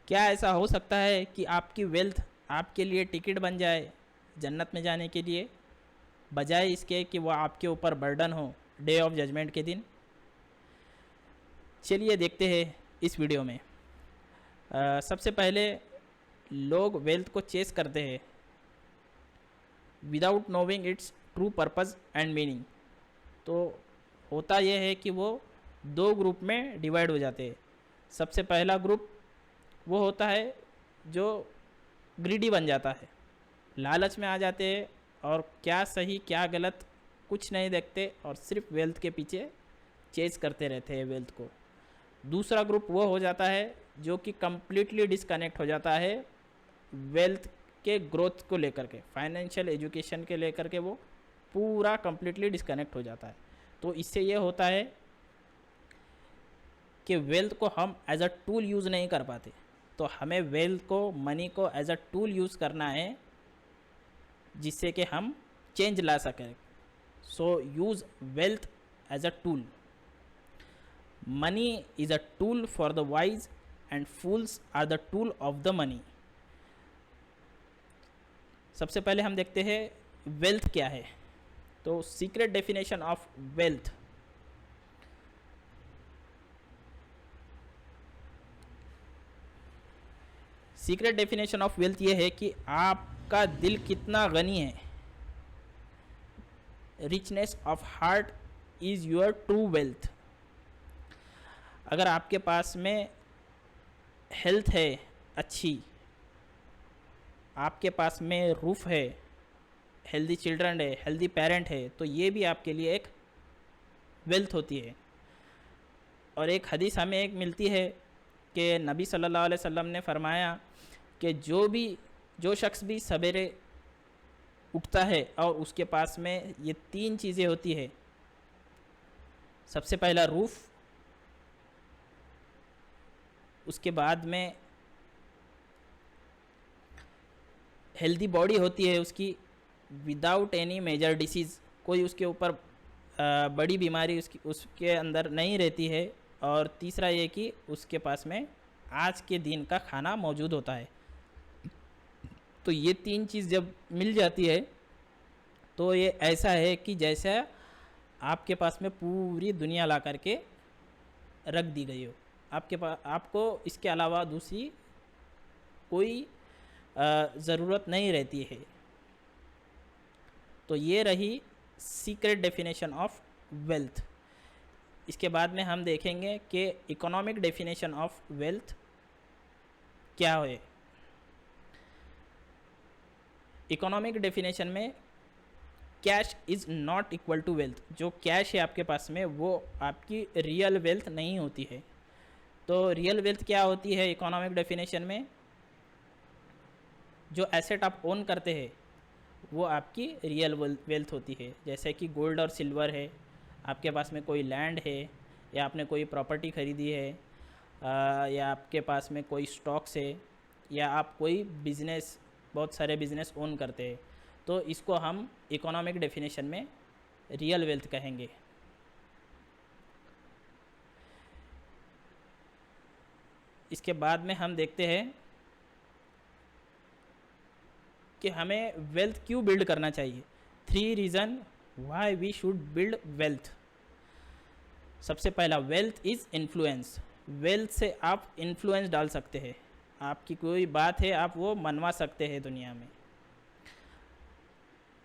क्या ऐसा हो सकता है कि आपकी वेल्थ आपके लिए टिकट बन जाए जन्नत में जाने के लिए, बजाय इसके कि वो आपके ऊपर बर्डन हो डे ऑफ जजमेंट के दिन? चलिए देखते हैं इस वीडियो में। सबसे पहले, लोग वेल्थ को चेस करते हैं without नोविंग it's true purpose and meaning. तो होता यह है कि वो दो ग्रुप में डिवाइड हो जाते हैं। सबसे पहला ग्रुप वो होता है जो ग्रीडी बन जाता है, लालच में आ जाते हैं और क्या सही क्या गलत कुछ नहीं देखते और सिर्फ वेल्थ के पीछे चेज करते रहते हैं वेल्थ को। दूसरा ग्रुप वो हो जाता है जो कि कम्प्लीटली डिस्कनेक्ट हो जाता है वेल्थ के ग्रोथ को लेकर के, फाइनेंशियल एजुकेशन के लेकर के वो पूरा कम्प्लीटली डिस्कनेक्ट हो जाता है। तो इससे ये होता है कि वेल्थ को हम एज अ टूल यूज़ नहीं कर पाते। तो हमें वेल्थ को, मनी को एज अ टूल यूज़ करना है जिससे कि हम चेंज ला सकें। So use wealth as a tool. Money is a tool for the wise and fools are the tool of the money. सबसे पहले हम देखते हैं वेल्थ क्या है। तो secret definition of wealth. Secret definition of wealth ये है कि आपका दिल कितना गनी है। Richness of heart is your true wealth. अगर आपके पास में हेल्थ है अच्छी, आपके पास में रूफ है, हेल्दी चिल्ड्रन है, हेल्दी पेरेंट है, तो ये भी आपके लिए एक वेल्थ होती है। और एक हदीस हमें एक मिलती है कि नबी सल्लल्लाहु अलैहि वसल्लम ने फरमाया कि जो शख्स भी सवेरे उठता है और उसके पास में ये तीन चीज़ें होती है। सबसे पहला रूफ, उसके बाद में हेल्दी बॉडी होती है उसकी विदाउट एनी मेजर डिसीज़, कोई उसके ऊपर बड़ी बीमारी उसके अंदर नहीं रहती है। और तीसरा ये कि उसके पास में आज के दिन का खाना मौजूद होता है। तो ये तीन चीज़ जब मिल जाती है तो ये ऐसा है कि जैसा आपके पास में पूरी दुनिया ला करके रख दी गई हो। आपके पास, आपको इसके अलावा दूसरी कोई ज़रूरत नहीं रहती है। तो ये रही सीक्रेट डेफिनेशन ऑफ वेल्थ। इसके बाद में हम देखेंगे कि इकोनॉमिक डेफिनेशन ऑफ वेल्थ क्या है। इकोनॉमिक डेफिनेशन में cash is not equal to wealth. जो कैश है आपके पास में वो आपकी रियल वेल्थ नहीं होती है। तो रियल वेल्थ क्या होती है इकोनॉमिक डेफिनेशन में? जो एसेट आप ओन करते हैं वो आपकी रियल वेल्थ होती है। जैसे कि गोल्ड और सिल्वर है, आपके पास में कोई लैंड है, या आपने कोई प्रॉपर्टी ख़रीदी है, या आपके पास में कोई स्टॉक्स है, या आप कोई बिज़नेस, बहुत सारे बिज़नेस ओन करते हैं, तो इसको हम इकोनॉमिक डेफिनेशन में रियल वेल्थ कहेंगे। इसके बाद में हम देखते हैं कि हमें वेल्थ क्यों बिल्ड करना चाहिए। 3 reason why we should build wealth. सबसे पहला, वेल्थ इज़ इन्फ्लुएंस। वेल्थ से आप इन्फ्लुएंस डाल सकते हैं। आपकी कोई बात है आप वो मनवा सकते हैं दुनिया में।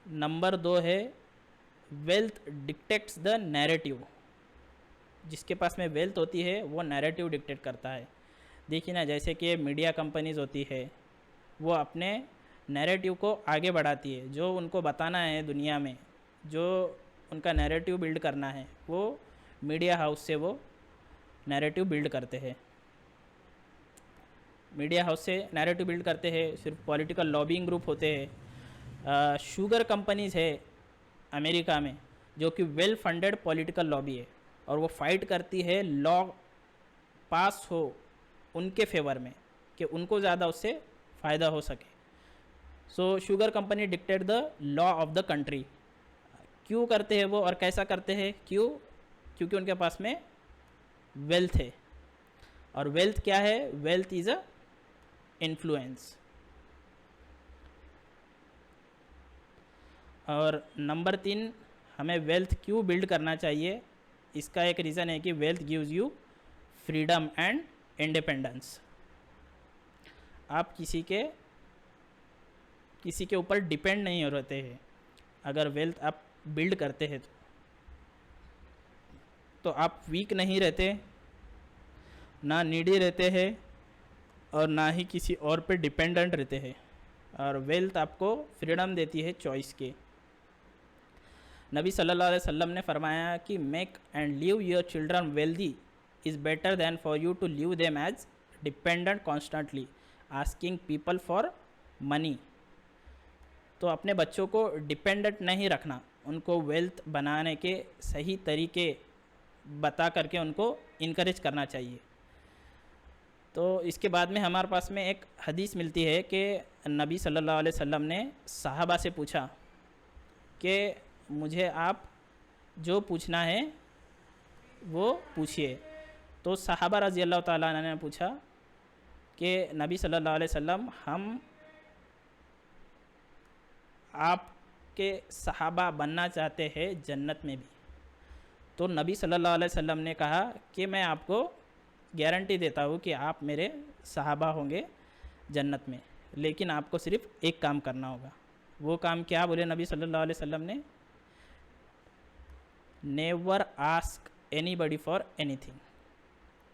नंबर 2 है, वेल्थ डिक्टेट्स द नैरेटिव। जिसके पास में वेल्थ होती है वो नैरेटिव डिक्टेट करता है। देखिए ना, जैसे कि मीडिया कंपनीज होती है, वो अपने नैरेटिव को आगे बढ़ाती है। जो उनको बताना है दुनिया में, जो उनका नैरेटिव बिल्ड करना है, वो मीडिया हाउस से वो नैरेटिव बिल्ड करते हैं। मीडिया हाउस से नैरेटिव बिल्ड करते हैं। सिर्फ पॉलिटिकल लॉबिंग ग्रुप होते हैं। शुगर कंपनीज़ है अमेरिका में जो कि वेल फंडेड पॉलिटिकल लॉबी है, और वो फाइट करती है लॉ पास हो उनके फेवर में कि उनको ज़्यादा उससे फ़ायदा हो सके। सो sugar company dictate the law of the country. क्यों करते हैं वो और कैसा करते हैं? क्योंकि उनके पास में वेल्थ है। और वेल्थ क्या है? Wealth is a influence. और नंबर 3, हमें वेल्थ क्यों बिल्ड करना चाहिए, इसका एक रीज़न है कि wealth gives you freedom and independence. आप किसी के ऊपर डिपेंड नहीं रहते हैं अगर वेल्थ आप बिल्ड करते हैं तो आप वीक नहीं रहते, ना नीडी रहते हैं और ना ही किसी और पे डिपेंडेंट रहते हैं। और वेल्थ आपको फ्रीडम देती है चॉइस के। नबी सल्लल्लाहु अलैहि वसल्लम ने फरमाया कि make and leave your children wealthy is better than for you to leave them as dependent constantly asking people for money. तो अपने बच्चों को डिपेंडेंट नहीं रखना, उनको वेल्थ बनाने के सही तरीके बता करके उनको इनकरेज करना चाहिए। तो इसके बाद में हमारे पास में एक हदीस मिलती है कि नबी सल्लल्लाहु अलैहि वसल्लम ने सहाबा से पूछा कि मुझे आप जो पूछना है वो पूछिए। तो सहाबा रज़ी अल्लाह ताला अन्हु ने पूछा कि नबी सल्लल्लाहु अलैहि वसल्लम, हम आपके सहाबा बनना चाहते हैं जन्नत में भी। तो नबी सल्लल्लाहु अलैहि वसल्लम ने कहा कि मैं आपको गारंटी देता हूँ कि आप मेरे सहाबा होंगे जन्नत में, लेकिन आपको सिर्फ एक काम करना होगा। वो काम क्या बोले नबी सल्लल्लाहु अलैहि वसल्लम ने? Never ask anybody for anything,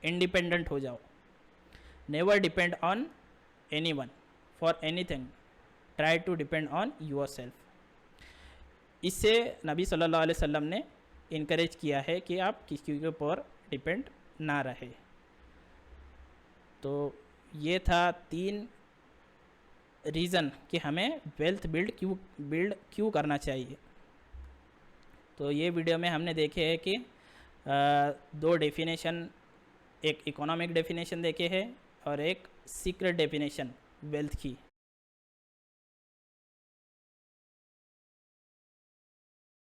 independent हो जाओ। Never depend on anyone for anything, try to depend on yourself. इससे नबी सल्लल्लाहु अलैहि वसल्लम ने इनकरेज किया है कि आप किसी के ऊपर डिपेंड ना रहे। तो ये था 3 रीज़न कि हमें वेल्थ बिल्ड क्यों करना चाहिए। तो ये वीडियो में हमने देखे हैं कि 2 डेफिनेशन, एक इकोनॉमिक डेफिनेशन देखे हैं और एक सीक्रेट डेफिनेशन वेल्थ की।